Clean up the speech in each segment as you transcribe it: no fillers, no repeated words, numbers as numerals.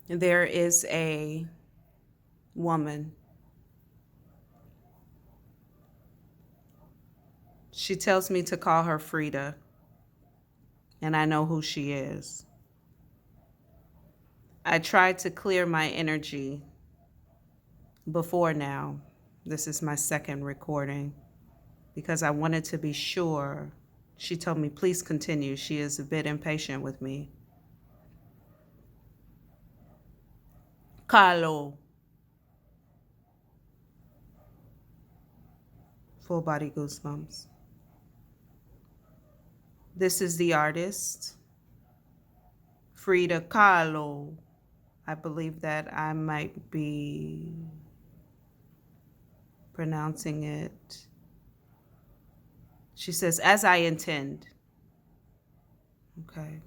There is a woman. She tells me to call her Frida, and I know who she is. I tried to clear my energy before now. This is my second recording because I wanted to be sure. She told me, please continue. She is a bit impatient with me. Kahlo. Full body goosebumps. This is the artist, Frida Kahlo. I believe that I might be pronouncing it. She says, as I intend. Okay.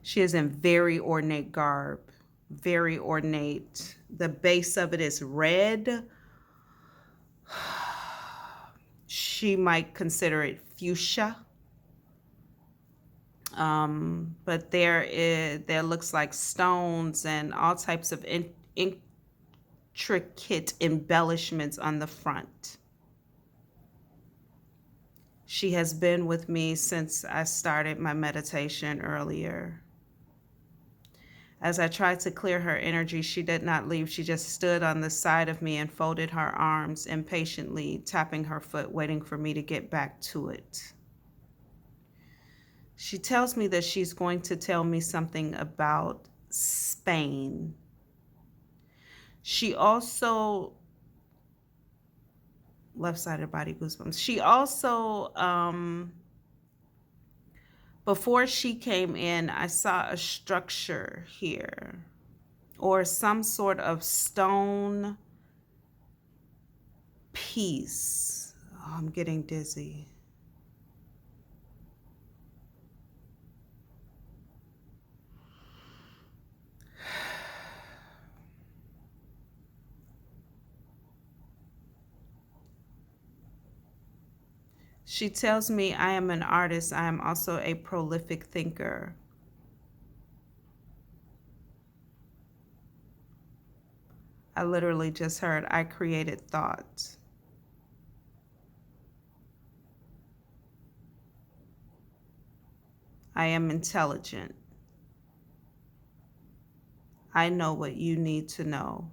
She is in very ornate garb, very ornate. The base of it is red. She might consider it fuchsia. But there looks like stones and all types of intricate embellishments on the front. She has been with me since I started my meditation earlier. As I tried to clear her energy, she did not leave. She just stood on the side of me and folded her arms impatiently, tapping her foot, waiting for me to get back to it. She tells me that she's going to tell me something about Spain. She also, left-sided body goosebumps. She also, before she came in, I saw a structure here or some sort of stone piece. Oh, I'm getting dizzy. She tells me I am an artist. I am also a prolific thinker. I literally just heard I created thought. I am intelligent. I know what you need to know.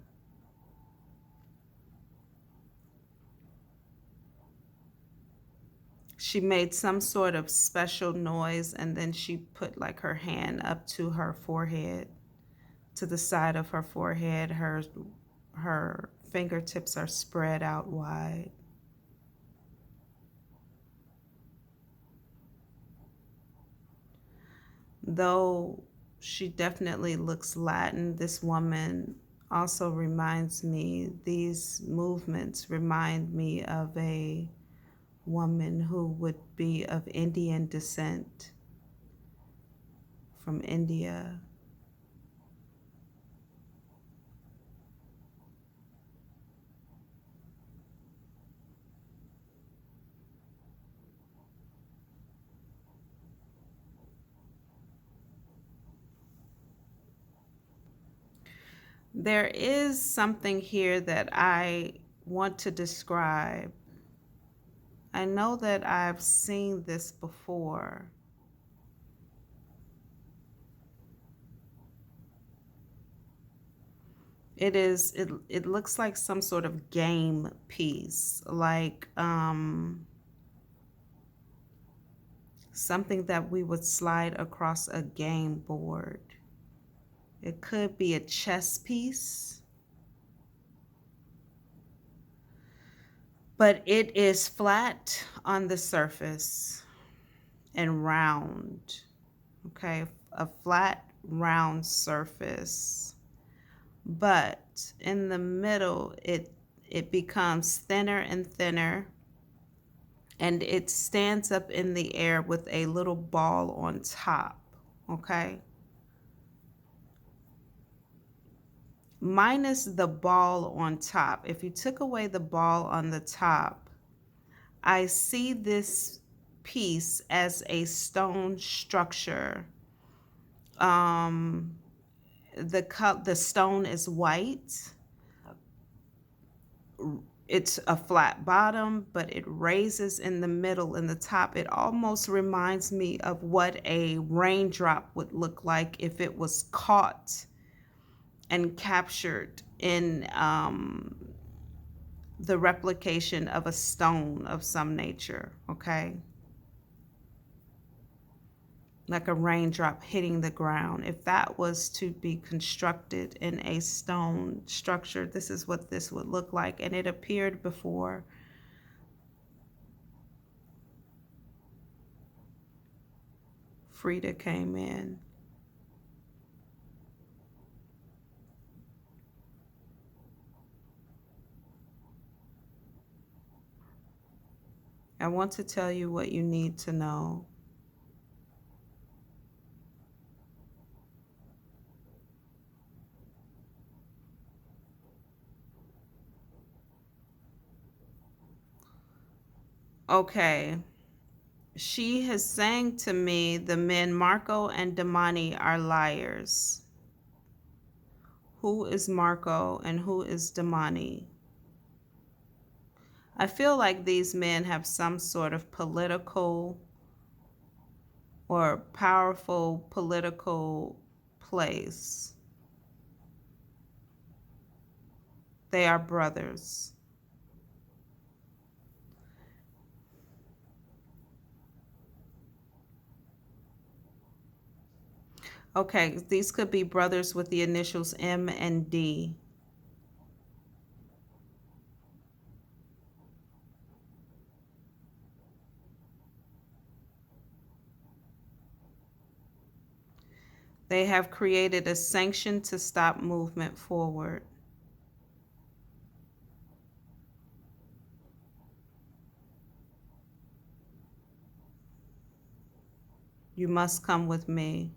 She made some sort of special noise and then she put like her hand up to her forehead, to the side of her forehead. Her fingertips are spread out wide. Though she definitely looks Latin, this woman also reminds me, these movements remind me of a woman who would be of Indian descent, from India. There is something here that I want to describe. I know that I've seen this before. It looks like some sort of game piece, like something that we would slide across a game board. It could be a chess piece, but it is flat on the surface and round. Okay, a flat, round surface. But in the middle, it becomes thinner and thinner, and it stands up in the air with a little ball on top. Okay. Minus the ball on top. If you took away the ball on the top, I see this piece as a stone structure. the stone is white. It's a flat bottom, but it raises in the middle, in the top. It almost reminds me of what a raindrop would look like if it was caught and captured in the replication of a stone of some nature, okay? Like a raindrop hitting the ground. If that was to be constructed in a stone structure, this is what this would look like. And it appeared before Frida came in. I want to tell you what you need to know. Okay. She has saying to me the men Marco and Damani are liars. Who is Marco and who is Damani? I feel like these men have some sort of political or powerful political place. They are brothers. Okay, these could be brothers with the initials M and D. They have created a sanction to stop movement forward. You must come with me.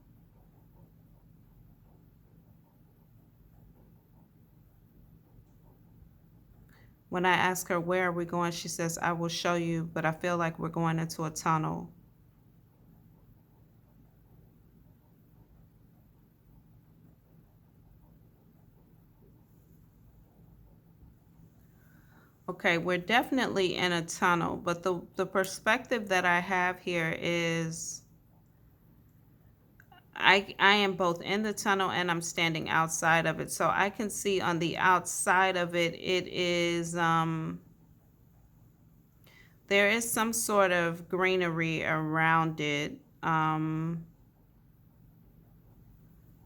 When I ask her, where are we going? She says, I will show you, but I feel like we're going into a tunnel. Okay, we're definitely in a tunnel, but the perspective that I have here is I am both in the tunnel and I'm standing outside of it. So I can see on the outside of it, it is there is some sort of greenery around it.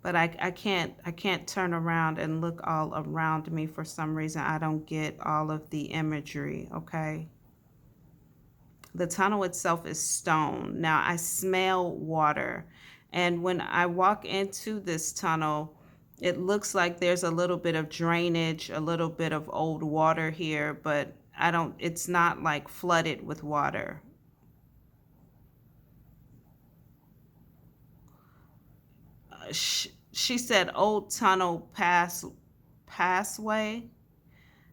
But I can't turn around and look all around me for some reason. I don't get all of the imagery, okay? The tunnel itself is stone. Now I smell water. And when I walk into this tunnel, it looks like there's a little bit of drainage, a little bit of old water here, but it's not like flooded with water. She said old tunnel passway,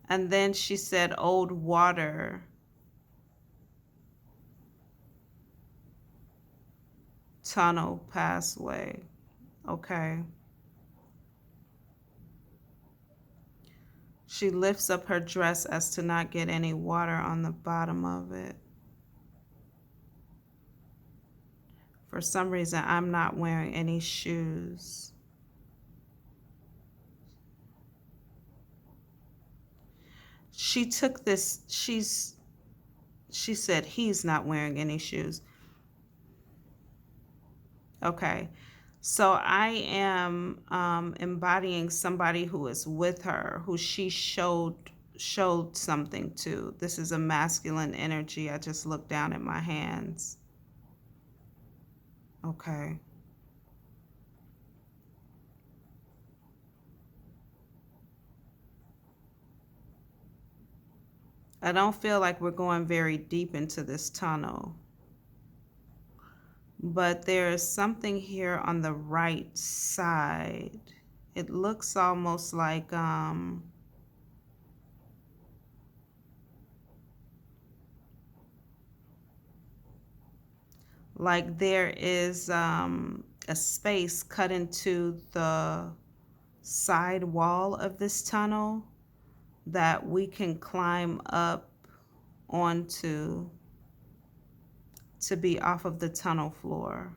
and then she said old water tunnel passway. Okay. She lifts up her dress as to not get any water on the bottom of it. For some reason, I'm not wearing any shoes. She took this, she said he's not wearing any shoes. Okay. So I am embodying somebody who is with her, who she showed something to. This is a masculine energy. I just looked down at my hands. Okay. I don't feel like we're going very deep into this tunnel. But there is something here on the right side. It looks almost like there is a space cut into the side wall of this tunnel that we can climb up onto to be off of the tunnel floor.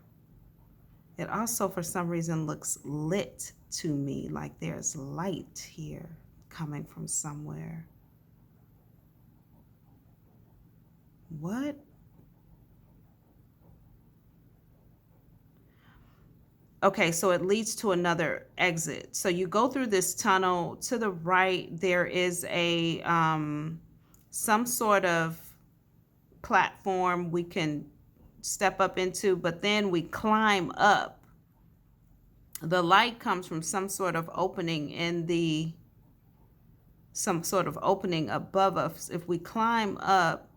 It also, for some reason, looks lit to me, like there's light here coming from somewhere. What? Okay, so it leads to another exit. So you go through this tunnel. To the right, there is a some sort of platform we can step up into, but then we climb up. The light comes from some sort of opening above us. If we climb up,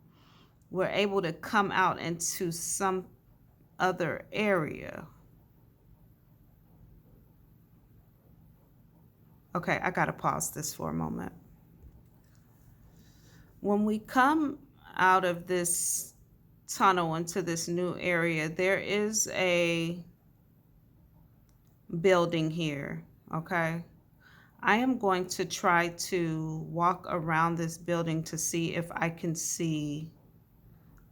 we're able to come out into some other area. Okay, I gotta pause this for a moment. When we come out of this tunnel into this new area, there is a building here, okay? I am going to try to walk around this building to see if I can see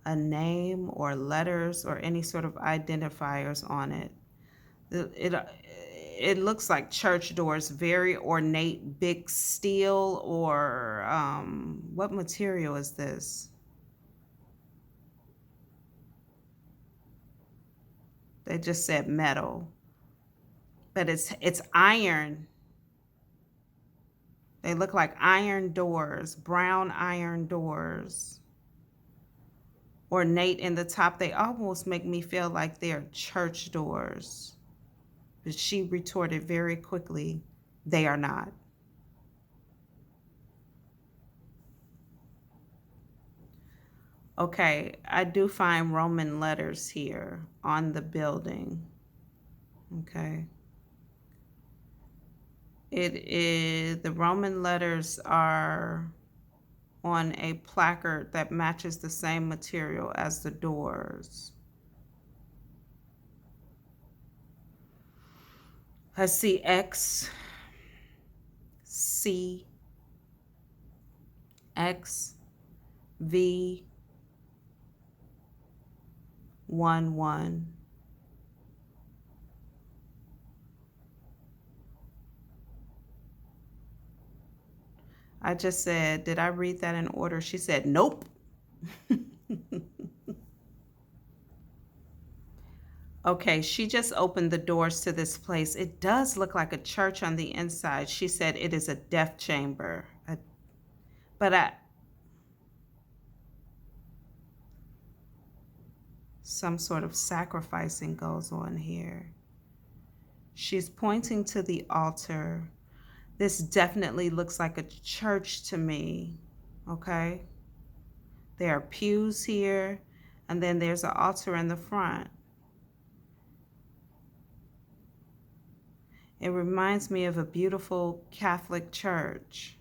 a name or letters or any sort of identifiers on it. It looks like church doors, very ornate, big steel, or what material is this? They just said metal, but it's iron. They look like iron doors, brown iron doors. Ornate in the top. They almost make me feel like they're church doors. But she retorted very quickly, they are not. Okay, I do find Roman letters here on the building. Okay. The Roman letters are on a placard that matches the same material as the doors. I see X, C, X, V, 1, 1. I just said, did I read that in order? She said, nope. Okay, she just opened the doors to this place. It does look like a church on the inside. She said it is a death chamber. Some sort of sacrificing goes on here. She's pointing to the altar. This definitely looks like a church to me, okay? There are pews here, and then there's an altar in the front. It reminds me of a beautiful Catholic church.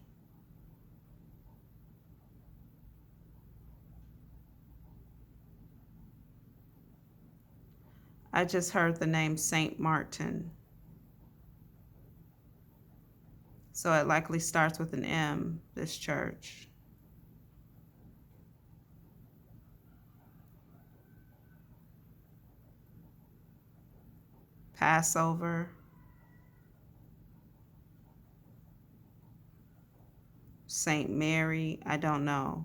I just heard the name Saint Martin. So it likely starts with an M, this church. Passover. Saint Mary, I don't know.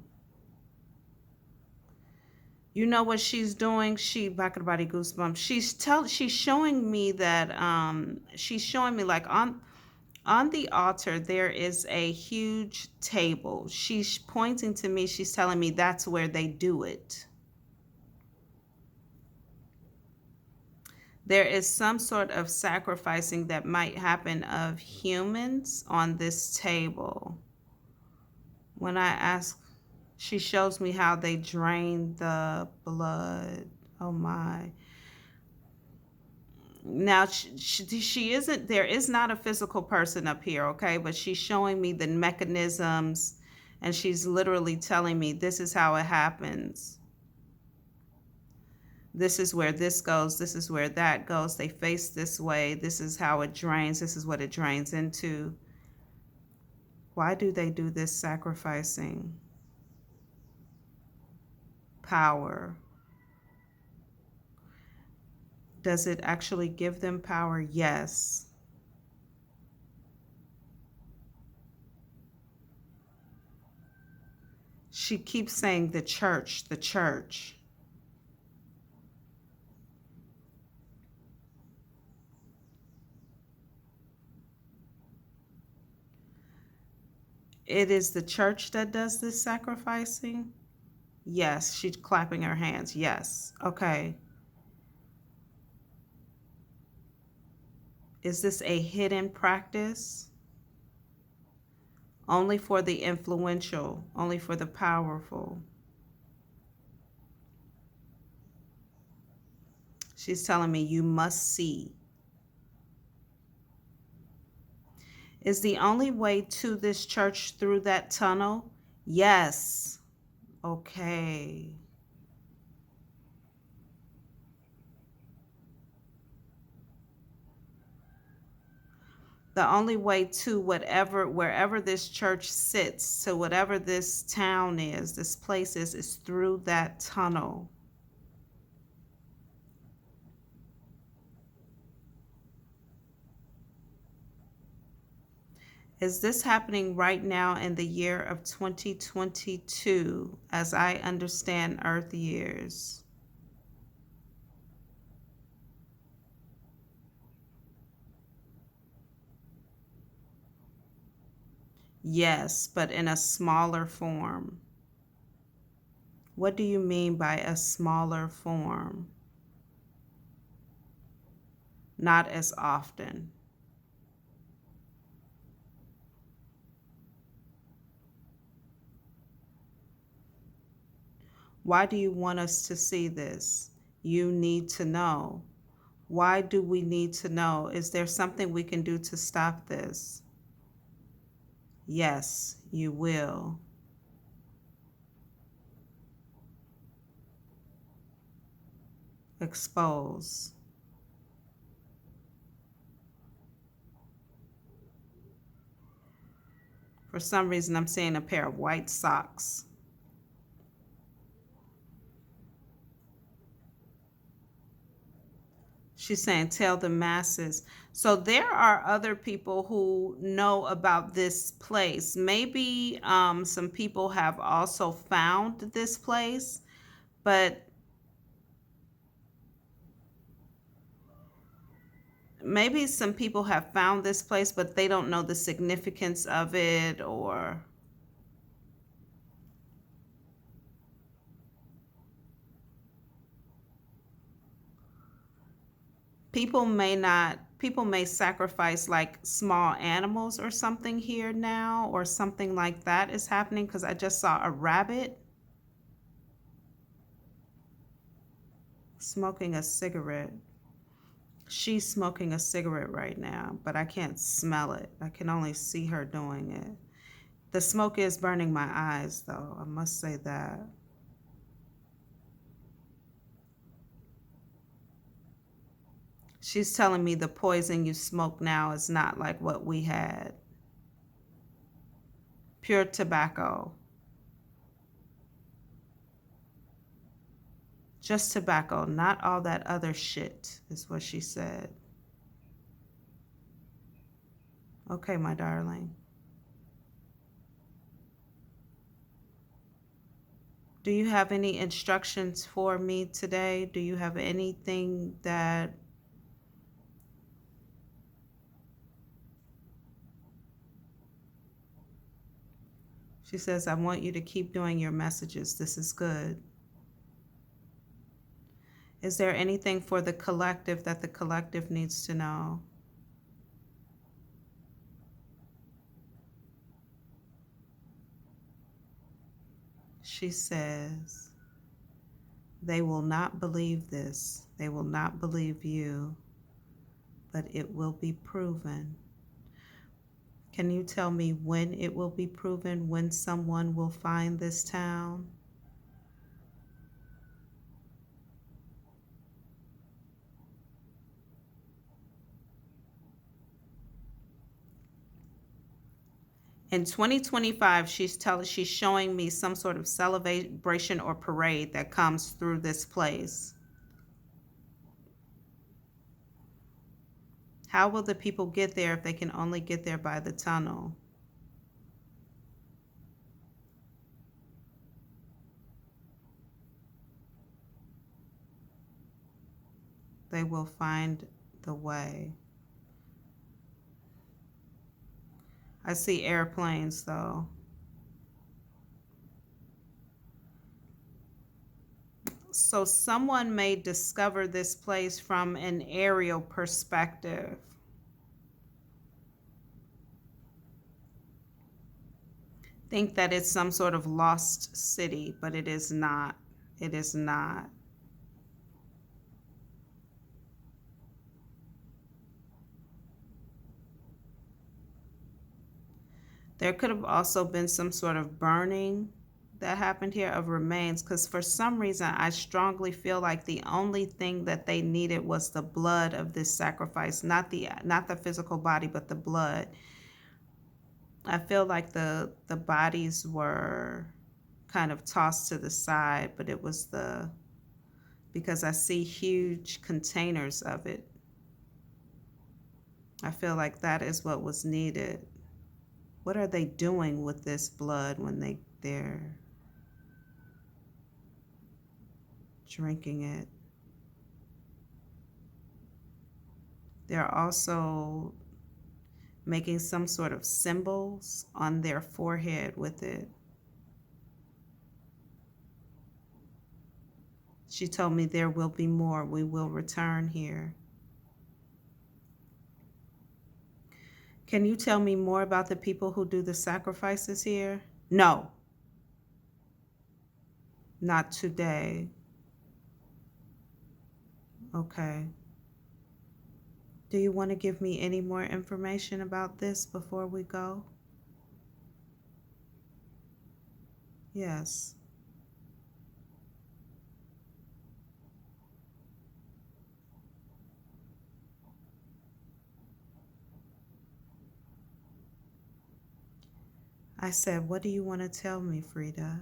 You know what she's doing? Back of the body goosebumps. She's showing me that she's showing me like on the altar there is a huge table. She's pointing to me, she's telling me that's where they do it. There is some sort of sacrificing that might happen of humans on this table. When I ask, she shows me how they drain the blood. Oh my. Now, she isn't, there is not a physical person up here, okay? But she's showing me the mechanisms, and she's literally telling me this is how it happens. This is where this goes. This is where that goes. They face this way. This is how it drains. This is what it drains into. Why do they do this sacrificing? Power. Does it actually give them power? Yes. She keeps saying the church, the church. It is the church that does this sacrificing? Yes, she's clapping her hands. Yes. Okay. Is this a hidden practice? Only for the influential, only for the powerful. She's telling me you must see. Is the only way to this church through that tunnel? Yes. Okay. The only way to wherever this church sits, to whatever this town is, this place is through that tunnel. Is this happening right now in the year of 2022, as I understand Earth years? Yes, but in a smaller form. What do you mean by a smaller form? Not as often. Why do you want us to see this? You need to know. Why do we need to know? Is there something we can do to stop this? Yes, you will. Expose. For some reason, I'm seeing a pair of white socks. She's saying, tell the masses. So there are other people who know about this place. Maybe some people have also found this place, but maybe some people have found this place, but they don't know the significance of it, or people may sacrifice like small animals or something here now, or something like that is happening, because I just saw a rabbit smoking a cigarette. She's smoking a cigarette right now, but I can't smell it. I can only see her doing it. The smoke is burning my eyes, though. I must say that. She's telling me the poison you smoke now is not like what we had. Pure tobacco. Just tobacco, not all that other shit, is what she said. Okay, my darling. Do you have any instructions for me today? Do you have anything that she says, I want you to keep doing your messages. This is good. Is there anything for the collective that the collective needs to know? She says, they will not believe this. They will not believe you, but it will be proven. Can you tell me when it will be proven, when someone will find this town? In 2025, she's showing me some sort of celebration or parade that comes through this place. How will the people get there if they can only get there by the tunnel? They will find the way. I see airplanes though. So someone may discover this place from an aerial perspective. Think that it's some sort of lost city, but it is not. It is not. There could have also been some sort of burning that happened here of remains, because for some reason I strongly feel like the only thing that they needed was the blood of this sacrifice, not the physical body, but the blood. I feel like the bodies were kind of tossed to the side, but it was because I see huge containers of it. I feel like that is what was needed. What are they doing with this blood when they're drinking it? They're also making some sort of symbols on their forehead with it. She told me there will be more. We will return here. Can you tell me more about the people who do the sacrifices here? No, not today. Okay. Do you want to give me any more information about this before we go? Yes. I said, what do you want to tell me, Frida?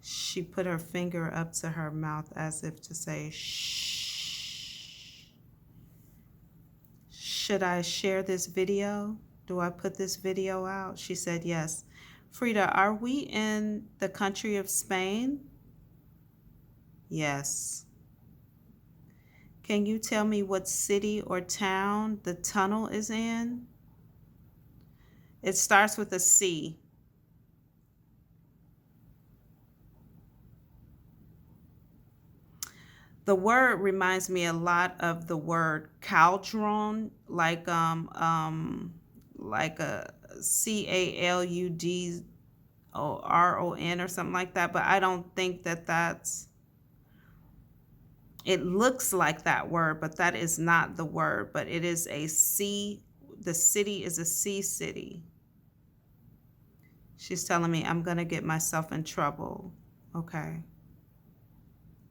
She put her finger up to her mouth as if to say, shh. Should I share this video? Do I put this video out? She said, yes. Frida, are we in the country of Spain? Yes. Can you tell me what city or town the tunnel is in? It starts with a C. The word reminds me a lot of the word cauldron, like a CALUDRON or something like that, but I don't think that's it looks like that word, but that is not the word, but it is a C. The city is a sea city. She's telling me I'm going to get myself in trouble. Okay.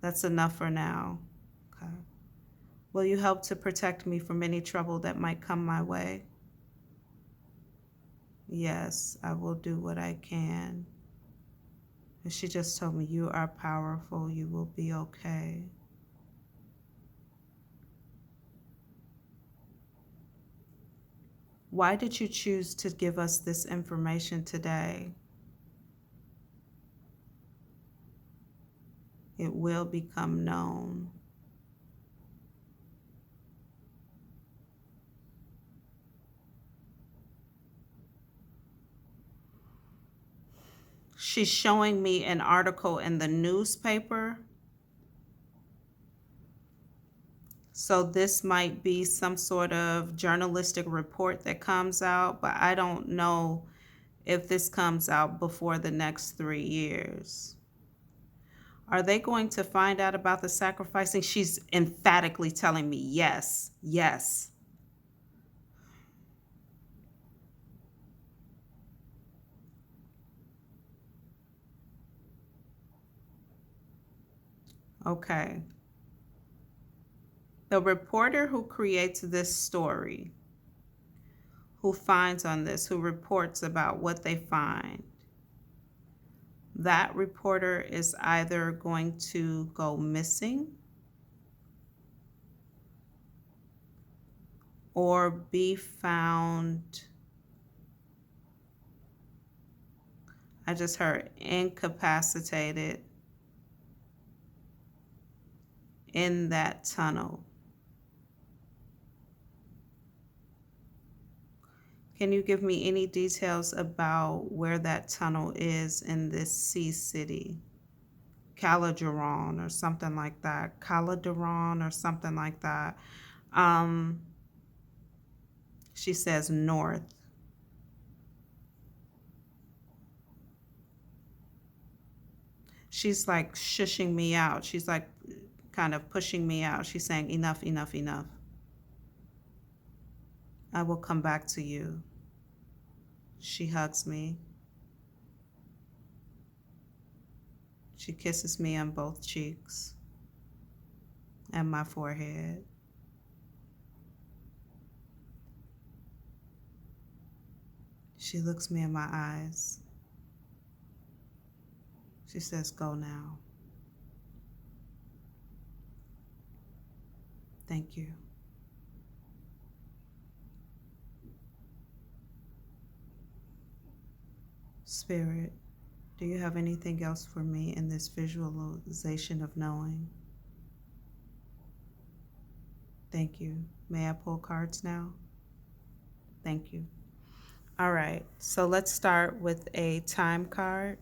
That's enough for now. Okay. Will you help to protect me from any trouble that might come my way? Yes, I will do what I can. And she just told me, you are powerful. You will be okay. Why did you choose to give us this information today? It will become known. She's showing me an article in the newspaper. So this might be some sort of journalistic report that comes out, but I don't know if this comes out before the next 3 years. Are they going to find out about the sacrificing? She's emphatically telling me yes, yes. Okay. The reporter who creates this story, who finds on this, who reports about what they find, that reporter is either going to go missing or be found, I just heard, incapacitated in that tunnel. Can you give me any details about where that tunnel is in this sea city? Caladuron or something like that. Caladuron or something like that. She says north. She's like shushing me out. She's like kind of pushing me out. She's saying, enough, enough, enough. I will come back to you. She hugs me. She kisses me on both cheeks and my forehead. She looks me in my eyes. She says, go now. Thank you. Spirit, do you have anything else for me in this visualization of knowing? Thank you. May I pull cards now? Thank you. All right, so let's start with a time card.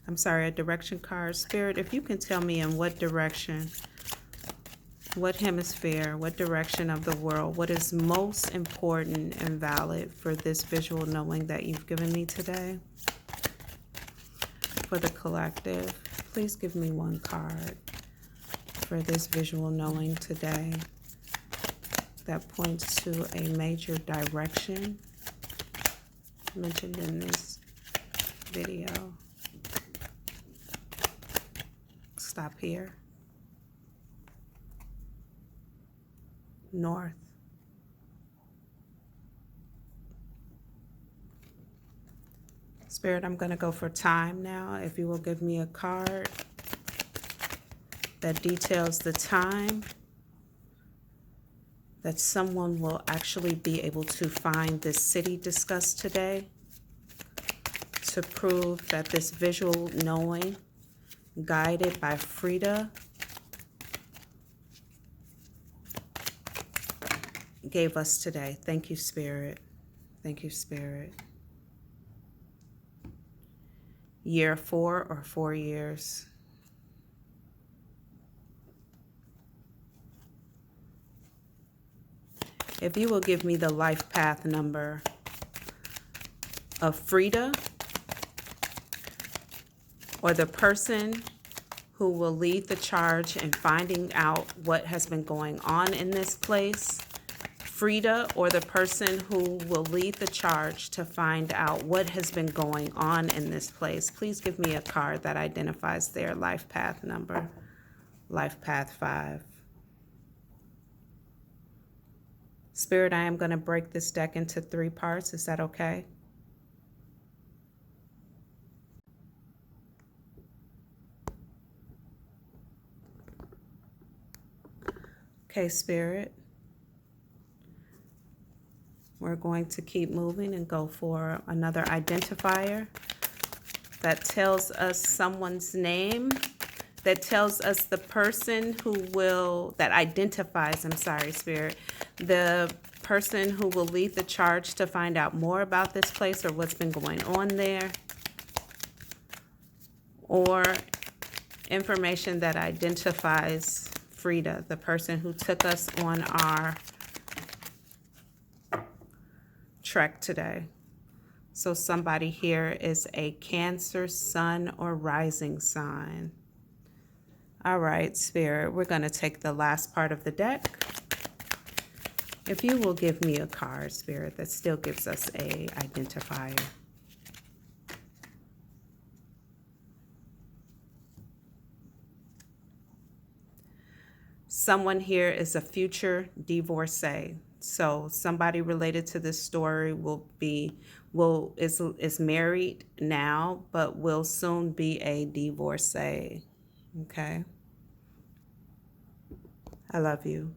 I'm sorry, a direction card. Spirit, if you can tell me in what direction, what hemisphere, what direction of the world, what is most important and valid for this visual knowing that you've given me today? For the collective, please give me one card for this visual knowing today that points to a major direction mentioned in this video. Stop here. North. Spirit, I'm going to go for time now. If you will give me a card that details the time that someone will actually be able to find this city discussed today to prove that this visual knowing, guided by Frida, gave us today. Thank you, Spirit. Thank you, Spirit. Year 4 or 4 years. If you will give me the life path number of Frida, or the person who will lead the charge in finding out what has been going on in this place, Frida, or the person who will lead the charge to find out what has been going on in this place, please give me a card that identifies their life path number. Life path 5. Spirit, I am going to break this deck into 3 parts. Is that okay? Okay, Spirit. We're going to keep moving and go for another identifier that tells us someone's name, that tells us the person who will, that identifies, I'm sorry, Spirit, the person who will lead the charge to find out more about this place or what's been going on there, or information that identifies Frida, the person who took us on our trek today. So somebody here is a Cancer sun or rising sign. All right, Spirit, we're going to take the last part of the deck. If you will give me a card, Spirit, that still gives us a identifier. Someone here is a future divorcee. So somebody related to this story is married now, but will soon be a divorcee. Okay. I love you.